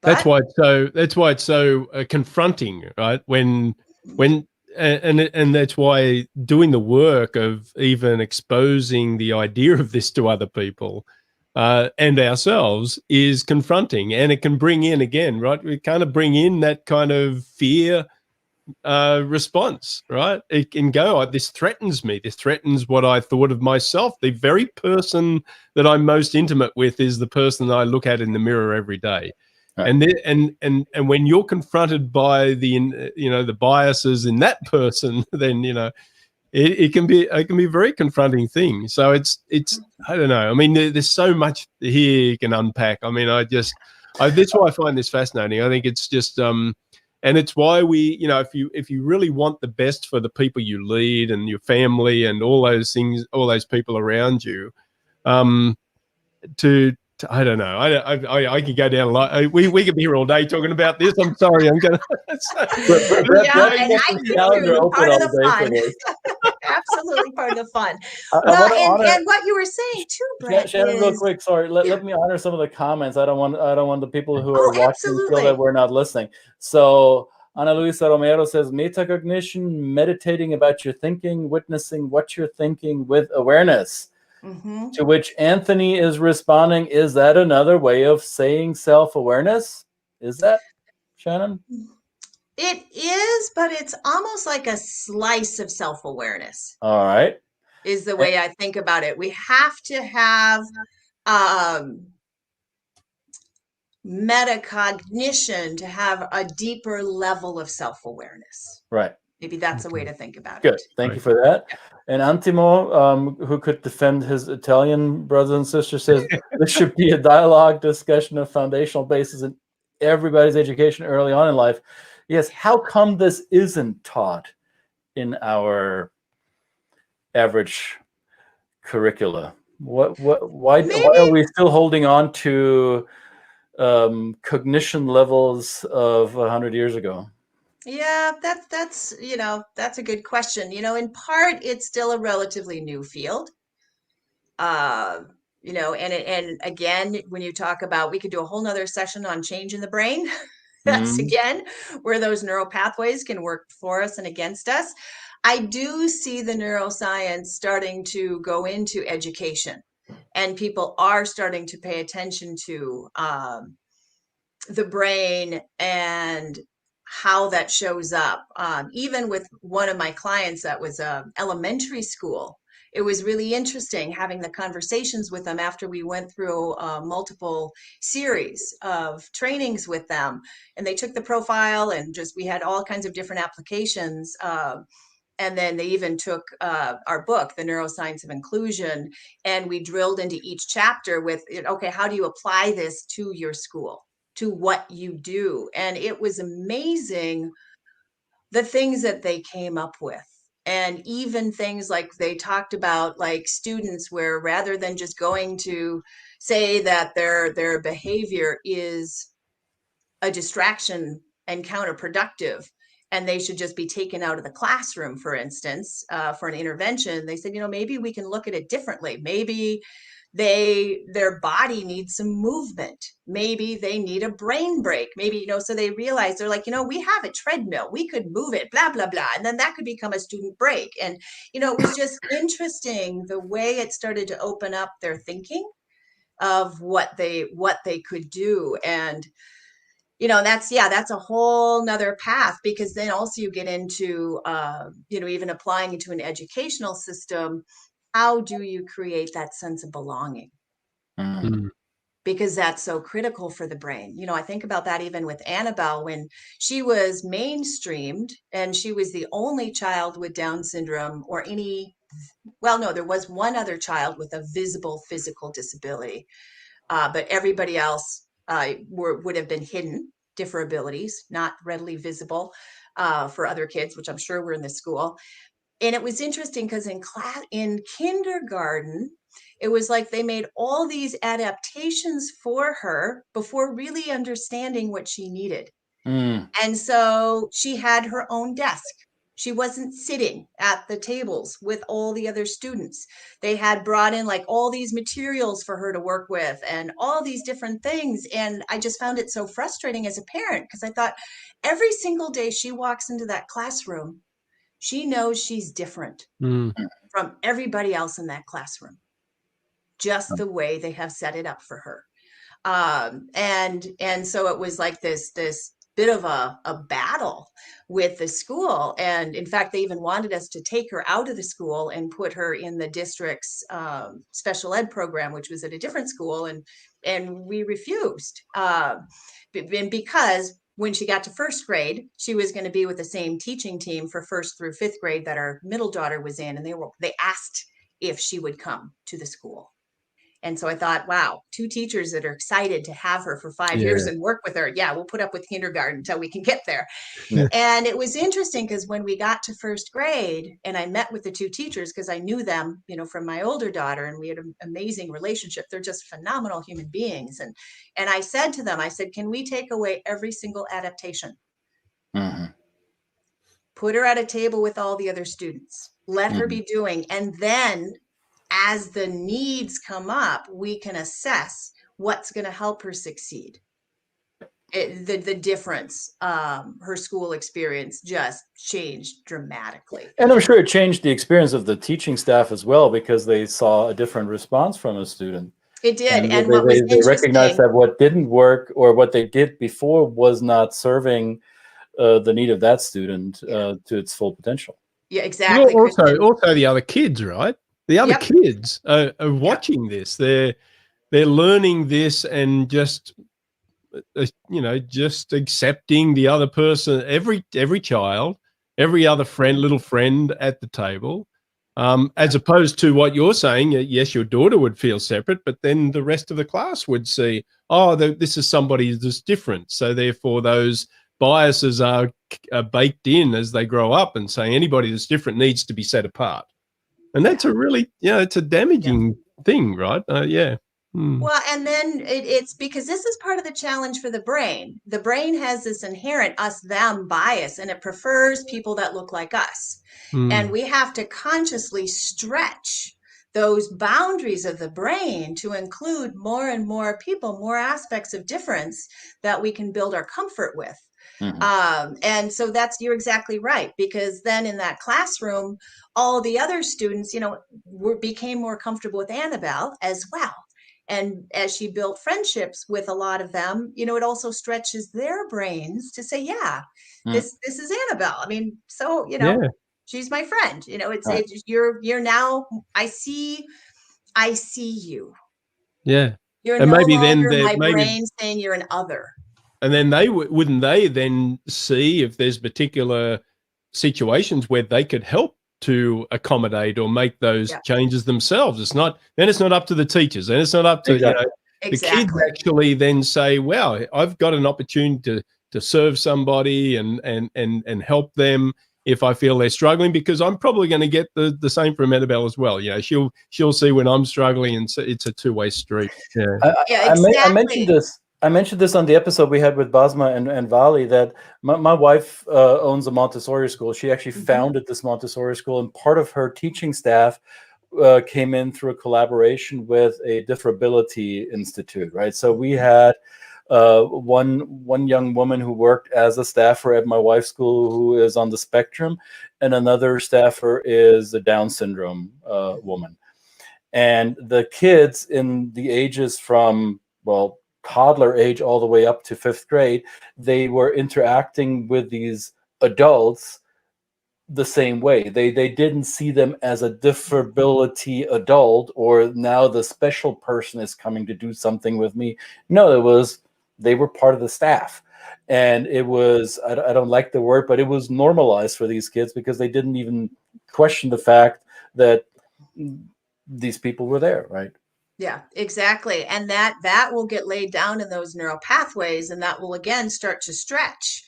That's why it's so confronting, right? And that's why doing the work of even exposing the idea of this to other people and ourselves is confronting, and it can bring in, again, right? We kind of bring in that kind of fear response, right? It can go, oh, this threatens me. This threatens what I thought of myself. The very person that I'm most intimate with is the person that I look at in the mirror every day. Right. And when you're confronted by the biases in that person, then it can be a very confronting thing. So it's I don't know. I mean, there's so much here you can unpack. I mean, that's why I find this fascinating. I think it's just and it's why we, if you really want the best for the people you lead and your family and all those things, all those people around you, I don't know. I could go down a lot. We could be here all day talking about this. I'm sorry. I'm going to. Part of the fun. Absolutely part of the fun. And what you were saying too, Brett. Shannon, real quick. Sorry. Let me honor some of the comments. I don't want the people who are watching to feel that we're not listening. So Ana Luisa Romero says, metacognition, meditating about your thinking, witnessing what you're thinking with awareness. To which Anthony is responding, is that another way of saying self-awareness? Is that, Shannon? It is, but it's almost like a slice of self-awareness. All right. Is the way I think about it. We have to have metacognition to have a deeper level of self-awareness. Right. Maybe that's a way to think about it. Good. Thank you for that. And Antimo, who could defend his Italian brothers and sisters, says this should be a dialogue discussion of foundational basis in everybody's education early on in life. Yes. How come this isn't taught in our average curricula? Why are we still holding on to cognition levels of 100 years ago? Yeah, that's a good question. In part, it's still a relatively new field. And again, when you talk about, we could do a whole nother session on change in the brain. That's again where those neural pathways can work for us and against us. I do see the neuroscience starting to go into education, and people are starting to pay attention to the brain and how that shows up. Even with one of my clients that was elementary school, it was really interesting having the conversations with them after we went through multiple series of trainings with them. And they took the profile and we had all kinds of different applications. And then they even took our book, The Neuroscience of Inclusion, and we drilled into each chapter with, okay, how do you apply this to your school, to what you do? And it was amazing the things that they came up with. And even things like they talked about, like students where rather than just going to say that their behavior is a distraction and counterproductive, and they should just be taken out of the classroom, for instance, for an intervention, they said, maybe we can look at it differently. Maybe their body needs some movement. Maybe they need a brain break. Maybe, you know, so they realize, they're like, you know, we have a treadmill, we could move it, blah, blah, blah. And then that could become a student break. And, you know, it was just interesting the way it started to open up their thinking of what they could do. And, you know, that's a whole nother path, because then also you get into, you know, even applying into an educational system. How do you create that sense of belonging? Mm. Because that's so critical for the brain. You know, I think about that even with Annabelle, when she was mainstreamed and she was the only child with Down syndrome or any, well, no, there was one other child with a visible physical disability, but everybody else would have been hidden, different abilities, not readily visible for other kids, which I'm sure were in the school. And it was interesting because in kindergarten, it was like they made all these adaptations for her before really understanding what she needed. And so she had her own desk. She wasn't sitting at the tables with all the other students. They had brought in like all these materials for her to work with and all these different things. And I just found it so frustrating as a parent, because I thought every single day she walks into that classroom, she knows she's different from everybody else in that classroom, just the way they have set it up for her. And so it was like this bit of a battle with the school. And in fact, they even wanted us to take her out of the school and put her in the district's special ed program, which was at a different school. And we refused. Because when she got to first grade, she was going to be with the same teaching team for first through fifth grade that our middle daughter was in. And they asked if she would come to the school. And so I thought, wow, two teachers that are excited to have her for 5 years and work with her. Yeah, we'll put up with kindergarten until we can get there. Yeah. And it was interesting because when we got to first grade and I met with the two teachers, because I knew them, you know, from my older daughter, and we had an amazing relationship. They're just phenomenal human beings. And I said to them, I said, can we take away every single adaptation? Put her at a table with all the other students. Let her be doing. And then as the needs come up, we can assess what's going to help her succeed. The difference, her school experience just changed dramatically. And I'm sure it changed the experience of the teaching staff as well, because they saw a different response from a student. It did. And what was they recognized that what didn't work or what they did before was not serving the need of that student to its full potential. Yeah, exactly. Well, also the other kids, right? The other kids are watching this. They're learning this and just, you know, just accepting the other person, every child, every other little friend at the table, as opposed to what you're saying. Yes, your daughter would feel separate, but then the rest of the class would see, oh, this is somebody that's different. So therefore those biases are baked in as they grow up, and saying anybody that's different needs to be set apart. And that's a really, it's a damaging thing, right? Well, and then it's because this is part of the challenge for the brain. The brain has this inherent us-them bias, and it prefers people that look like us. And we have to consciously stretch those boundaries of the brain to include more and more people, more aspects of difference that we can build our comfort with. And so you're exactly right, because then in that classroom, all the other students, you know, became more comfortable with Annabelle as well. And as she built friendships with a lot of them, you know, it also stretches their brains to say, this is Annabelle. I mean, so, you know, she's my friend, you know, you're now, I see you. Yeah. You're and no maybe longer then my brain saying you're an other. And then wouldn't they then see if there's particular situations where they could help to accommodate or make those changes themselves? It's not up to the teachers, and it's not up to the kids actually then say, wow, I've got an opportunity to serve somebody and help them if I feel they're struggling, because I'm probably going to get the same from Annabelle as well. You know, she'll see when I'm struggling, and so it's a two-way street. I mentioned this on the episode we had with Basma and Vali, that my wife owns a Montessori school. She actually founded this Montessori school, and part of her teaching staff came in through a collaboration with a Differability Institute, right? So we had one young woman who worked as a staffer at my wife's school who is on the spectrum, and another staffer is a Down syndrome woman. And the kids in the ages from, well, toddler age all the way up to 5th grade, they were interacting with these adults the same way. They didn't see them as a differability adult, or now the special person is coming to do something with me. No, it was, they were part of the staff. And it was, I don't like the word, but it was normalized for these kids because they didn't even question the fact that these people were there, right? Yeah, exactly. And that will get laid down in those neural pathways, and that will again start to stretch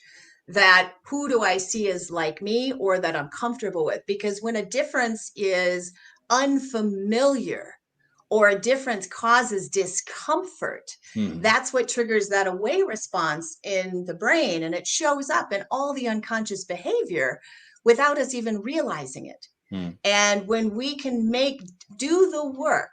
that who do I see as like me or that I'm comfortable with? Because when a difference is unfamiliar or a difference causes discomfort, that's what triggers that away response in the brain. And it shows up in all the unconscious behavior without us even realizing it. And when we can do the work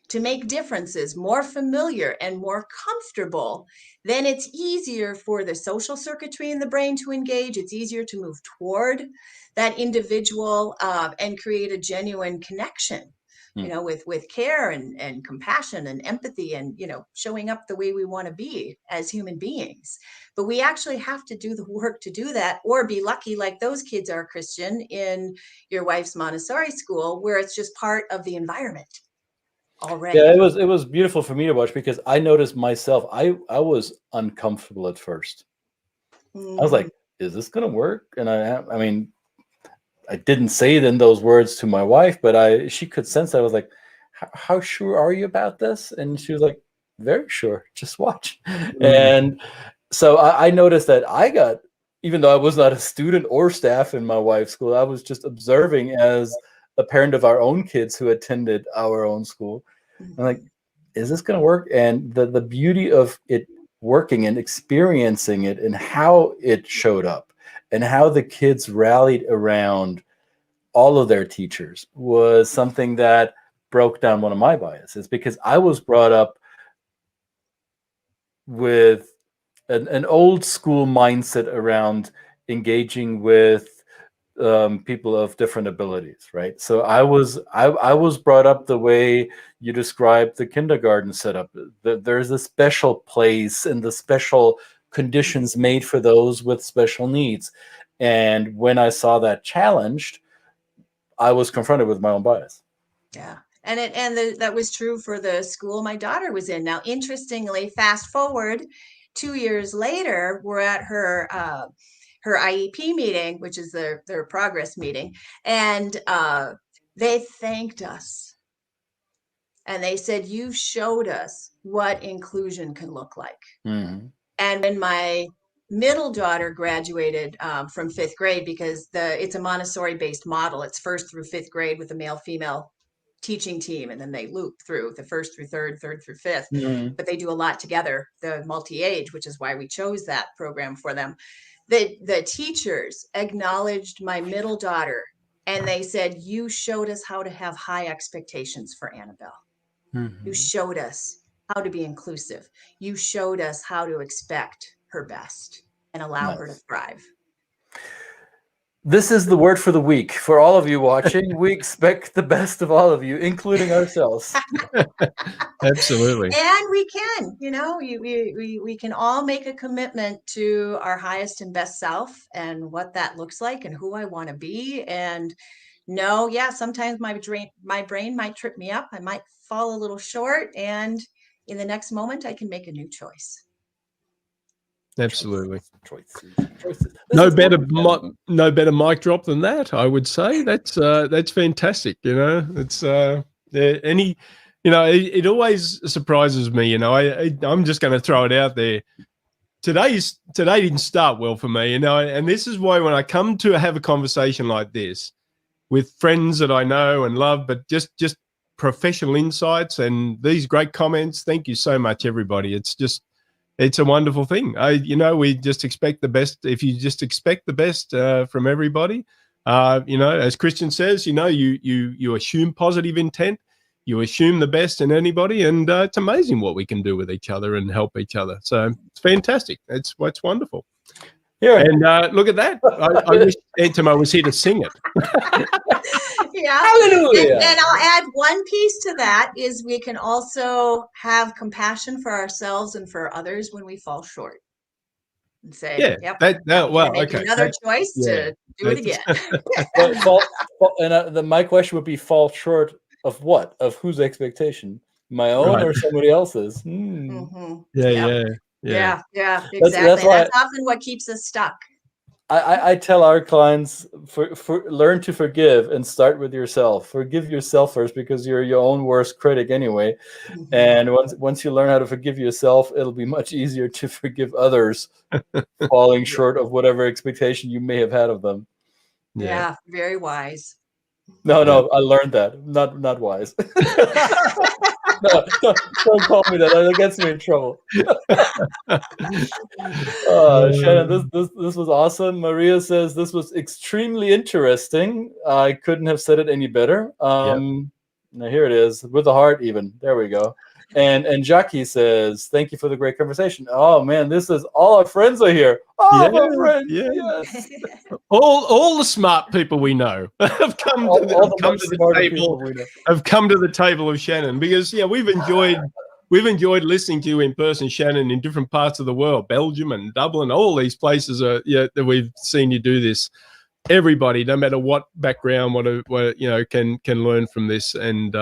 to make differences more familiar and more comfortable, then it's easier for the social circuitry in the brain to engage. It's easier to move toward that individual and create a genuine connection, you know, with care and compassion and empathy and, you know, showing up the way we want to be as human beings. But we actually have to do the work to do that, or be lucky like those kids are, Christian, in your wife's Montessori school, where it's just part of the environment already. Yeah, it was beautiful for me to watch because I noticed myself, I was uncomfortable at first. I was like, is this gonna work? And I mean, I didn't say it in those words to my wife, but she could sense that. I was like, how sure are you about this? And she was like, very sure, just watch. And so I noticed that I got, even though I was not a student or staff in my wife's school, I was just observing as a parent of our own kids who attended our own school. I'm like, is this going to work? And the beauty of it working and experiencing it and how it showed up and how the kids rallied around all of their teachers was something that broke down one of my biases, because I was brought up with an old school mindset around engaging with people of different abilities, right? So I was brought up the way you described the kindergarten setup. There's a special place and the special conditions made for those with special needs. And when I saw that challenged, I was confronted with my own bias. Yeah. That was true for the school my daughter was in. Now, interestingly, fast forward 2 years later, we're at her IEP meeting, which is their progress meeting. And they thanked us. And they said, you showed us what inclusion can look like. And when my middle daughter graduated from 5th grade, because it's a Montessori based model, it's 1st through 5th grade with a male-female teaching team, and then they loop through the 1st through 3rd, 3rd through 5th, but they do a lot together, the multi-age, which is why we chose that program for them. The teachers acknowledged my middle daughter, and they said, you showed us how to have high expectations for Annabelle. You showed us how to be inclusive. You showed us how to expect her best and allow her to thrive. This is the word for the week. For all of you watching, we expect the best of all of you, including ourselves. Absolutely. And we can, you know, we can all make a commitment to our highest and best self and what that looks like and who I want to be. And no, yeah, sometimes my brain might trip me up. I might fall a little short, and in the next moment, I can make a new choice. Absolutely. Choices. No better mic drop than that, I would say. That's fantastic. You know, it's it always surprises me. You know, I'm just going to throw it out there. Today didn't start well for me. You know, and this is why when I come to have a conversation like this with friends that I know and love, but just professional insights and these great comments. Thank you so much, everybody. It's a wonderful thing. We just expect the best. If you just expect the best from everybody, You know, as Christian says, you know, you assume positive intent, you assume the best in anybody, and it's amazing what we can do with each other and help each other. So it's fantastic. It's wonderful. Yeah. And look at that. I wish Antimo was here to sing it. Yeah. Hallelujah. And I'll add one piece to that is we can also have compassion for ourselves and for others when we fall short. And say, Yeah, yep, well, make okay. another choice to do it again. But my question would be, fall short of what? Of whose expectation? My own or somebody else's? Mm-hmm. Yeah, exactly. That's often what keeps us stuck. I tell our clients, learn to forgive and start with yourself. Forgive yourself first, because you're your own worst critic anyway. Mm-hmm. And once you learn how to forgive yourself, it'll be much easier to forgive others falling short of whatever expectation you may have had of them. Yeah, very wise. No, I learned that. Not wise. No, don't call me that. That gets me in trouble. Shannon, this was awesome. Maria says this was extremely interesting. I couldn't have said it any better. Now here it is, with the heart even. There we go. And Jackie says, thank you for the great conversation. Oh man, this is all our friends are here. Oh, my friends. Yes. All the smart people we know have come to the table of Shannon, because we've enjoyed listening to you in person, Shannon, in different parts of the world, Belgium and Dublin, all these places that we've seen you do this. Everybody, no matter what background, what can learn from this, and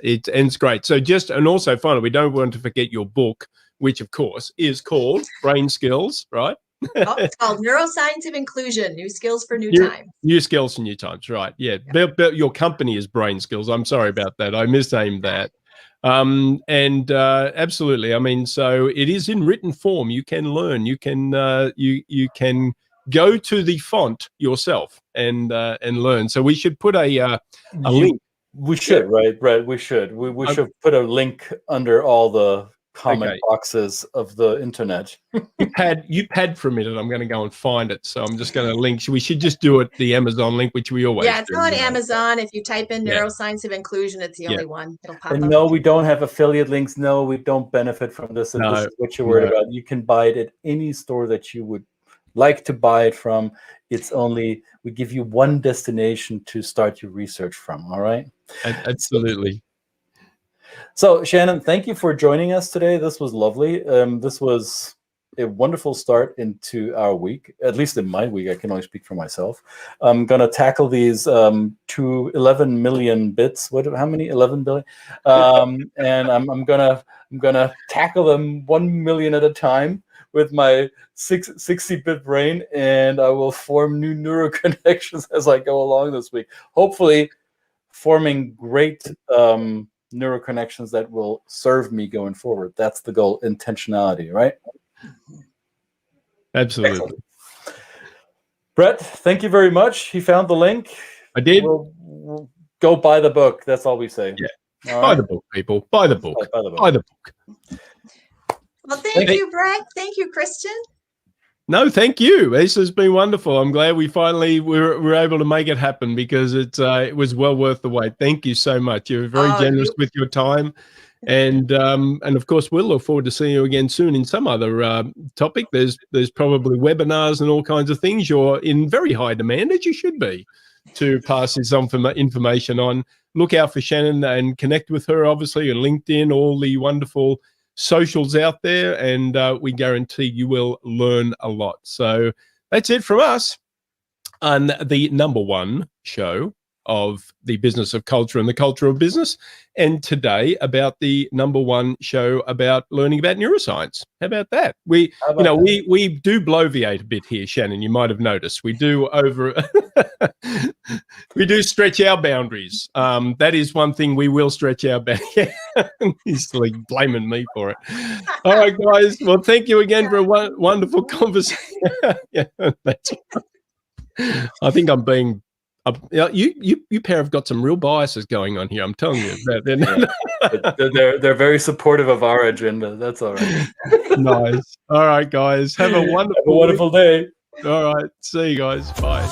it's great. So and also finally, we don't want to forget your book, which of course is called Brain Skills, right? It's called Neuroscience of Inclusion: New Skills for New Times. New Skills for New Times, right? Yeah. But your company is Brain Skills. I'm sorry about that. I misnamed that. Absolutely. I mean, so it is in written form. You can learn. You can you can go to the font yourself and learn. So we should put a link. We should, right, Brett? We should. We should put a link under all the comment boxes of the internet. you pad for a minute. I'm going to go and find it. So I'm just going to link. We should just do it, the Amazon link, which we always do. It's on Amazon. If you type in Neuroscience of Inclusion, it's the only one. It'll pop up. No, we don't have affiliate links. No, we don't benefit from this. If this is what you're worried about, you can buy it at any store that you would like to buy it from. It's only, we give you one destination to start your research from. All right. Absolutely. So Shannon, thank you for joining us today. This was lovely. This was a wonderful start into our week, at least in my week. I can only speak for myself. I'm going to tackle these to 11 million bits. How many? 11 billion. And I'm gonna tackle them 1 million at a time with my 60-bit brain, and I will form new neural connections as I go along this week. Hopefully, forming great neural connections that will serve me going forward. That's the goal. Intentionality, right? Absolutely. Excellent. Brett, thank you very much. He found the link. I did. We'll go buy the book. That's all we say. Yeah. All buy the book, people. Buy the book. Buy the book. Well, thank you, Brett. Thank you, Christian. No, thank you. This has been wonderful. I'm glad we finally were able to make it happen, because it was well worth the wait. Thank you so much. You're very generous with your time. And of course, we'll look forward to seeing you again soon in some other topic. There's probably webinars and all kinds of things. You're in very high demand, as you should be, to pass this information on. Look out for Shannon and connect with her, obviously, on LinkedIn, all the wonderful socials out there, and we guarantee you will learn a lot. So that's it from us on the #1 show of the business of culture and the culture of business, and today about the #1 show about learning about neuroscience. How about that? We do bloviate a bit here, Shannon. You might have noticed we do we do stretch our boundaries. That is one thing we will stretch our boundaries. He's like blaming me for it. All right, guys. Well, thank you again for a wonderful conversation. That's I think I'm being. You pair have got some real biases going on here. I'm telling you. They're very supportive of our agenda. That's all right. Nice. All right, guys. Have a wonderful day. All right. See you guys. Bye.